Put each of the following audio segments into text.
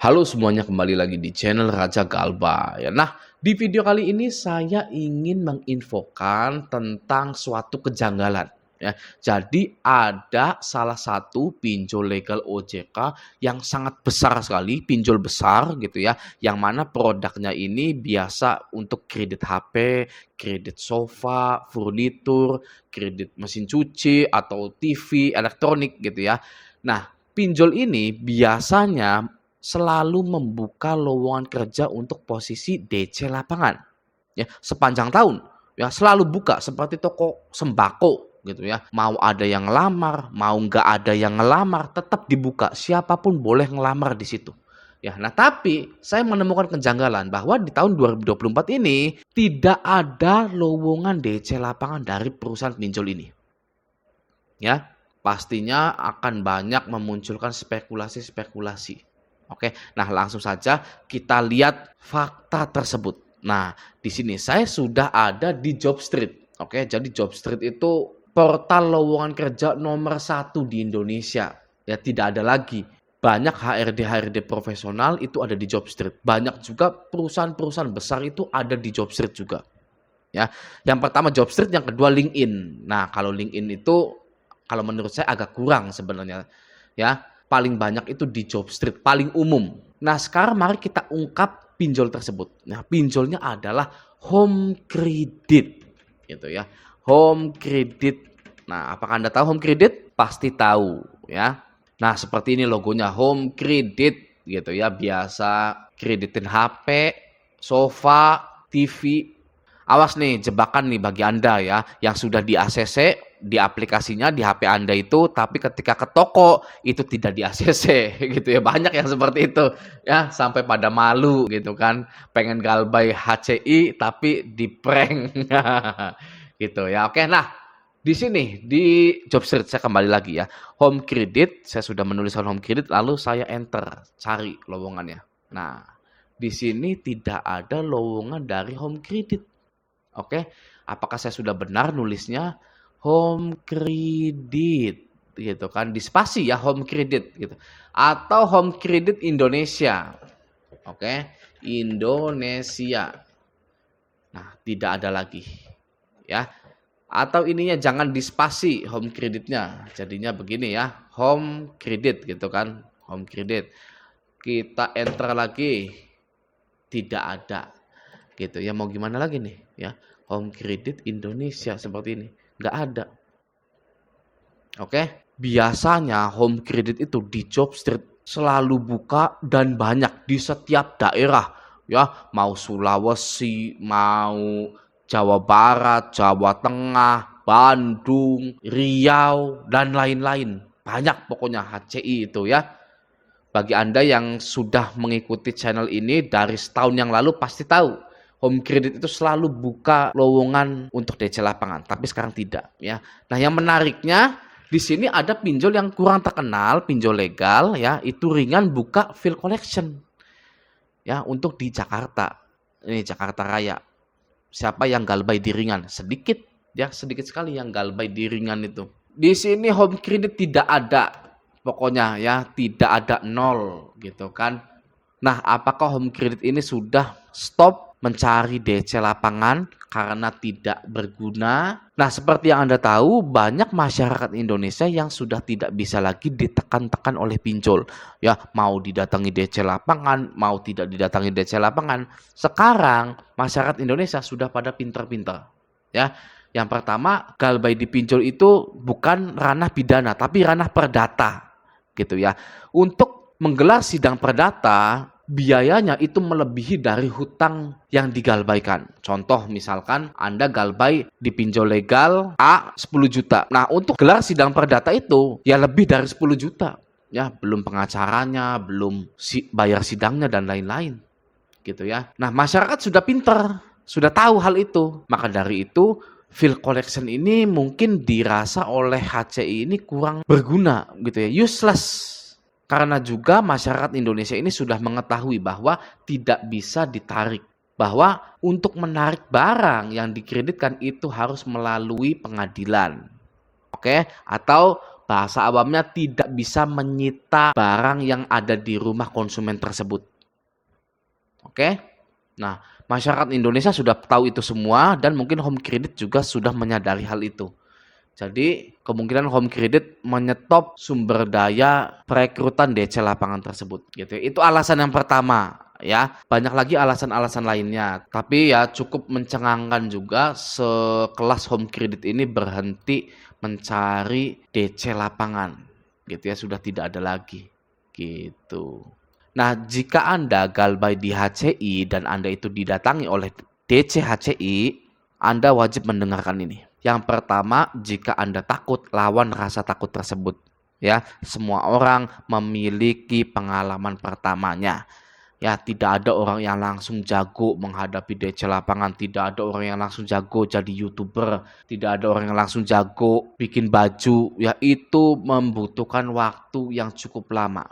Halo semuanya, kembali lagi di channel Raja Galba ya. Nah, di video kali ini saya ingin menginfokan tentang suatu kejanggalan ya. Jadi ada salah satu pinjol legal OJK yang sangat besar sekali, pinjol besar gitu ya, yang mana produknya ini biasa untuk kredit HP, kredit sofa, furnitur, kredit mesin cuci atau TV, elektronik gitu ya. Nah, pinjol ini biasanya selalu membuka lowongan kerja untuk posisi DC lapangan ya sepanjang tahun ya, selalu buka seperti toko sembako gitu ya. Mau ada yang ngelamar, mau nggak ada yang ngelamar, tetap dibuka, siapapun boleh ngelamar di situ ya. Nah, tapi saya menemukan kejanggalan bahwa di tahun 2024 ini tidak ada lowongan DC lapangan dari perusahaan pinjol ini ya. Pastinya akan banyak memunculkan spekulasi-spekulasi. Oke, nah langsung saja kita lihat fakta tersebut. Nah, di sini saya sudah ada di Jobstreet. Oke, jadi Jobstreet itu portal lowongan kerja nomor 1 di Indonesia. Ya, tidak ada lagi. Banyak HRD-HRD profesional itu ada di Jobstreet. Banyak juga perusahaan-perusahaan besar itu ada di Jobstreet juga. Ya, yang pertama Jobstreet, yang kedua LinkedIn. Nah, kalau LinkedIn itu kalau menurut saya agak kurang sebenarnya. Ya, paling banyak itu di Jobstreet, paling umum. Nah, sekarang mari kita ungkap pinjol tersebut. Nah, pinjolnya adalah Home Credit gitu ya. Home Credit. Nah, apakah Anda tahu Home Credit? Pasti tahu ya. Nah, seperti ini logonya, Home Credit gitu ya. Biasa kreditin HP, sofa, TV. Awas nih, jebakan nih bagi Anda ya, yang sudah di ACC di aplikasinya di HP Anda itu, tapi ketika ke toko itu tidak di ACC gitu ya. Banyak yang seperti itu ya, sampai pada malu gitu kan, pengen galbay HCI tapi di prank gitu ya. Oke, nah di sini di Jobstreet saya kembali lagi ya. Home Credit, saya sudah menuliskan Home Credit, lalu saya enter cari lowongannya. Nah, di sini tidak ada lowongan dari Home Credit. Oke, apakah saya sudah benar nulisnya Home Credit gitu kan, di spasi ya, Home Credit gitu, atau Home Credit Indonesia. Oke, Indonesia. Nah, tidak ada lagi ya. Atau ininya jangan di spasi Home Creditnya, jadinya begini ya, Home Credit gitu kan, Home Credit. Kita enter lagi, tidak ada gitu ya. Mau gimana lagi nih ya, Home Credit Indonesia seperti ini, nggak ada. Oke, biasanya Home Credit itu di Jobstreet selalu buka dan banyak di setiap daerah ya, mau Sulawesi, mau Jawa Barat, Jawa Tengah, Bandung, Riau, dan lain-lain. Banyak pokoknya HCI itu ya. Bagi Anda yang sudah mengikuti channel ini dari setahun yang lalu pasti tahu Home Credit itu selalu buka lowongan untuk DC lapangan, tapi sekarang tidak ya. Nah, yang menariknya di sini ada pinjol yang kurang terkenal, pinjol legal ya, itu ringan buka fill collection ya untuk di Jakarta. Ini Jakarta Raya. Siapa yang galbay di ringan? Sedikit ya, sedikit sekali yang galbay di ringan itu. Di sini Home Credit tidak ada. Pokoknya ya, tidak ada, nol gitu kan. Nah, apakah Home Credit ini sudah stop mencari DC lapangan karena tidak berguna? Nah, seperti yang Anda tahu, banyak masyarakat Indonesia yang sudah tidak bisa lagi ditekan-tekan oleh pinjol. Ya, mau didatangi DC lapangan, mau tidak didatangi DC lapangan. Sekarang masyarakat Indonesia sudah pada pintar-pintar. Ya, yang pertama, galbay di pinjol itu bukan ranah pidana, tapi ranah perdata gitu ya. Untuk menggelar sidang perdata, biayanya itu melebihi dari hutang yang digalbaikan. Contoh misalkan Anda galbay di pinjol legal A 10 juta. Nah, untuk gelar sidang perdata itu ya lebih dari 10 juta. Ya, belum pengacaranya, belum bayar sidangnya dan lain-lain. Gitu ya. Nah, masyarakat sudah pinter, sudah tahu hal itu. Maka dari itu fill collection ini mungkin dirasa oleh HCI ini kurang berguna gitu ya, useless. Karena juga masyarakat Indonesia ini sudah mengetahui bahwa tidak bisa ditarik. Bahwa untuk menarik barang yang dikreditkan itu harus melalui pengadilan. Oke, atau bahasa awamnya tidak bisa menyita barang yang ada di rumah konsumen tersebut. Oke? Nah, masyarakat Indonesia sudah tahu itu semua dan mungkin Home Credit juga sudah menyadari hal itu. Jadi, kemungkinan Home Credit menyetop sumber daya perekrutan DC lapangan tersebut gitu. Itu alasan yang pertama ya. Banyak lagi alasan-alasan lainnya, tapi ya cukup mencengangkan juga sekelas Home Credit ini berhenti mencari DC lapangan gitu ya, sudah tidak ada lagi gitu. Nah, jika Anda galbay di HCI dan Anda itu didatangi oleh DC HCI, Anda wajib mendengarkan ini. Yang pertama, jika Anda takut, lawan rasa takut tersebut. Ya, semua orang memiliki pengalaman pertamanya. Ya, tidak ada orang yang langsung jago menghadapi DC lapangan, tidak ada orang yang langsung jago jadi YouTuber, tidak ada orang yang langsung jago bikin baju. Ya, itu membutuhkan waktu yang cukup lama.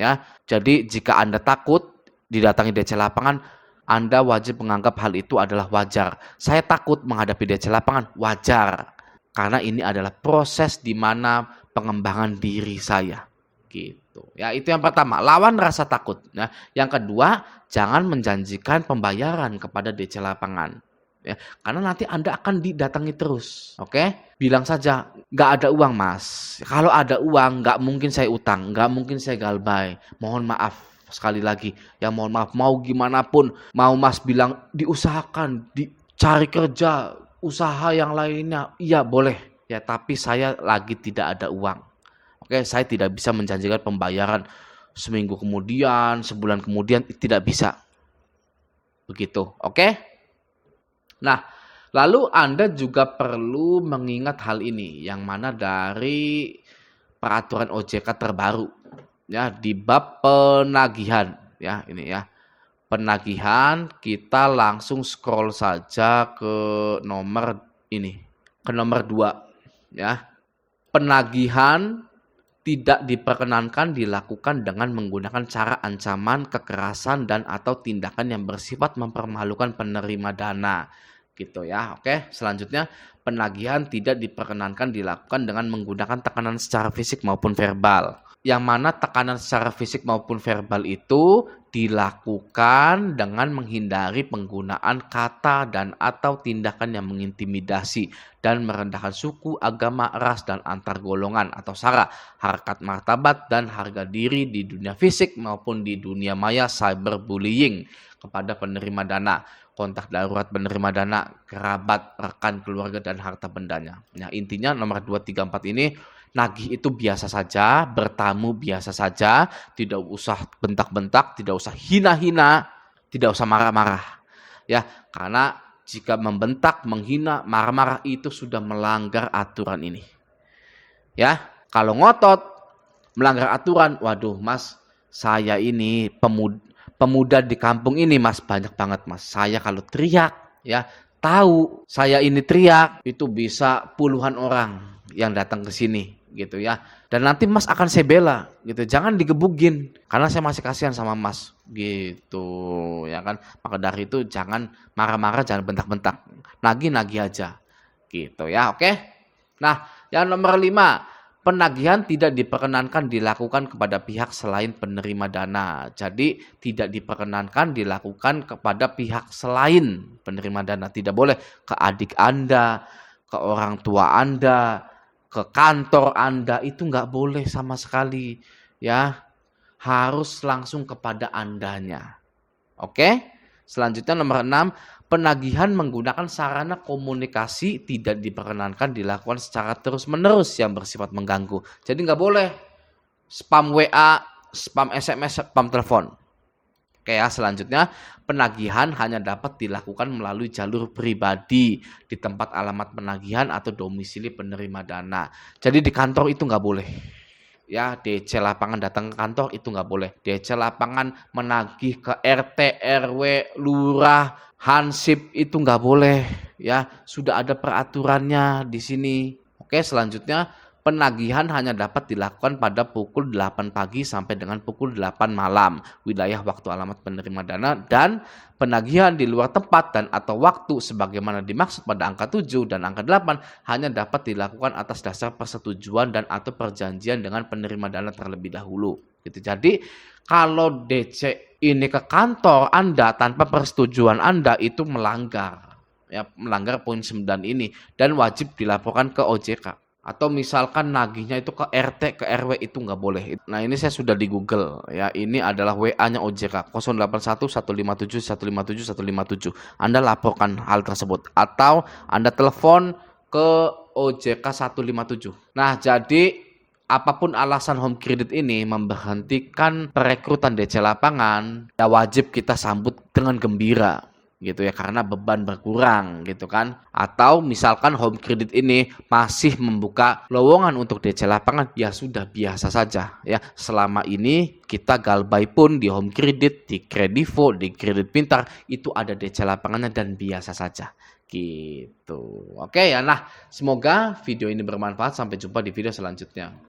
Ya, jadi jika Anda takut didatangi DC lapangan, Anda wajib menganggap hal itu adalah wajar. Saya takut menghadapi DC lapangan, wajar. Karena ini adalah proses di mana pengembangan diri saya. Gitu. Ya, itu yang pertama, lawan rasa takut. Ya, yang kedua, jangan menjanjikan pembayaran kepada DC lapangan. Ya, karena nanti Anda akan didatangi terus. Oke? Bilang saja, nggak ada uang mas. Kalau ada uang, nggak mungkin saya utang, nggak mungkin saya galbay. Mohon maaf. Sekali lagi, ya mohon maaf, mau gimana pun, mau mas bilang diusahakan, dicari kerja, usaha yang lainnya, iya boleh. Ya, tapi saya lagi tidak ada uang. Oke, saya tidak bisa menjanjikan pembayaran seminggu kemudian, sebulan kemudian, tidak bisa. Begitu, oke? Nah, lalu Anda juga perlu mengingat hal ini, yang mana dari peraturan OJK terbaru. Ya, di bab penagihan ya, ini ya. Penagihan, kita langsung scroll saja ke nomor ini, ke nomor 2 ya. Penagihan tidak diperkenankan dilakukan dengan menggunakan cara ancaman, kekerasan dan atau tindakan yang bersifat mempermalukan penerima dana. Gitu ya. Oke, selanjutnya penagihan tidak diperkenankan dilakukan dengan menggunakan tekanan secara fisik maupun verbal. Yang mana tekanan secara fisik maupun verbal itu dilakukan dengan menghindari penggunaan kata dan atau tindakan yang mengintimidasi dan merendahkan suku, agama, ras, dan antar golongan atau sara, harkat martabat, dan harga diri di dunia fisik maupun di dunia maya cyberbullying kepada penerima dana, kontak darurat penerima dana, kerabat, rekan, keluarga, dan harta bendanya. Nah, intinya nomor 2, 3, 4 ini nagih itu biasa saja, bertamu biasa saja, tidak usah bentak-bentak, tidak usah hina-hina, tidak usah marah-marah. Ya, karena jika membentak, menghina, marah-marah itu sudah melanggar aturan ini. Ya, kalau ngotot, melanggar aturan, waduh mas, saya ini pemuda di kampung ini mas, banyak banget mas. Saya kalau teriak, ya tahu saya ini teriak, itu bisa puluhan orang yang datang ke sini gitu ya. Dan nanti mas akan saya bela gitu. Jangan digebugin karena saya masih kasihan sama mas gitu ya kan. Maka dari itu jangan marah-marah, jangan bentak-bentak. Nagih-nagih aja gitu ya. Oke. Nah, yang nomor 5, penagihan tidak diperkenankan dilakukan kepada pihak selain penerima dana. Jadi tidak diperkenankan dilakukan kepada pihak selain penerima dana. Tidak boleh ke adik Anda, ke orang tua Anda, ke kantor Anda, itu nggak boleh sama sekali ya. Harus langsung kepada Andanya. Oke? Selanjutnya nomor 6, penagihan menggunakan sarana komunikasi tidak diperkenankan dilakukan secara terus-menerus yang bersifat mengganggu. Jadi nggak boleh spam WA, spam SMS, spam telepon. Oke ya, selanjutnya penagihan hanya dapat dilakukan melalui jalur pribadi di tempat alamat penagihan atau domisili penerima dana. Jadi di kantor itu nggak boleh. Ya, DC lapangan datang ke kantor itu nggak boleh. DC lapangan menagih ke RT, RW, lurah, hansip itu nggak boleh. Ya, sudah ada peraturannya di sini. Oke, selanjutnya Penagihan hanya dapat dilakukan pada pukul 8 pagi sampai dengan pukul 8 malam, wilayah waktu alamat penerima dana, dan penagihan di luar tempat dan atau waktu sebagaimana dimaksud pada angka 7 dan angka 8 hanya dapat dilakukan atas dasar persetujuan dan atau perjanjian dengan penerima dana terlebih dahulu. Gitu. Jadi kalau DC ini ke kantor Anda tanpa persetujuan Anda itu melanggar. Ya, melanggar poin 9 ini dan wajib dilaporkan ke OJK. Atau misalkan nagihnya itu ke RT, ke RW itu nggak boleh. Nah ini saya sudah di Google ya. Ini adalah WA-nya OJK 081 157 157 157. Anda laporkan hal tersebut atau Anda telepon ke OJK 157. Nah jadi apapun alasan home credit ini memberhentikan perekrutan DC lapangan, ya wajib kita sambut dengan gembira gitu ya karena beban berkurang gitu kan. Atau misalkan home credit ini masih membuka lowongan untuk DC lapangan, ya sudah biasa saja ya. Selama ini kita Galbay pun di home credit, di Kredivo, di Kredit Pintar itu ada DC lapangannya dan biasa saja gitu. Oke ya, nah semoga video ini bermanfaat. Sampai jumpa di video selanjutnya.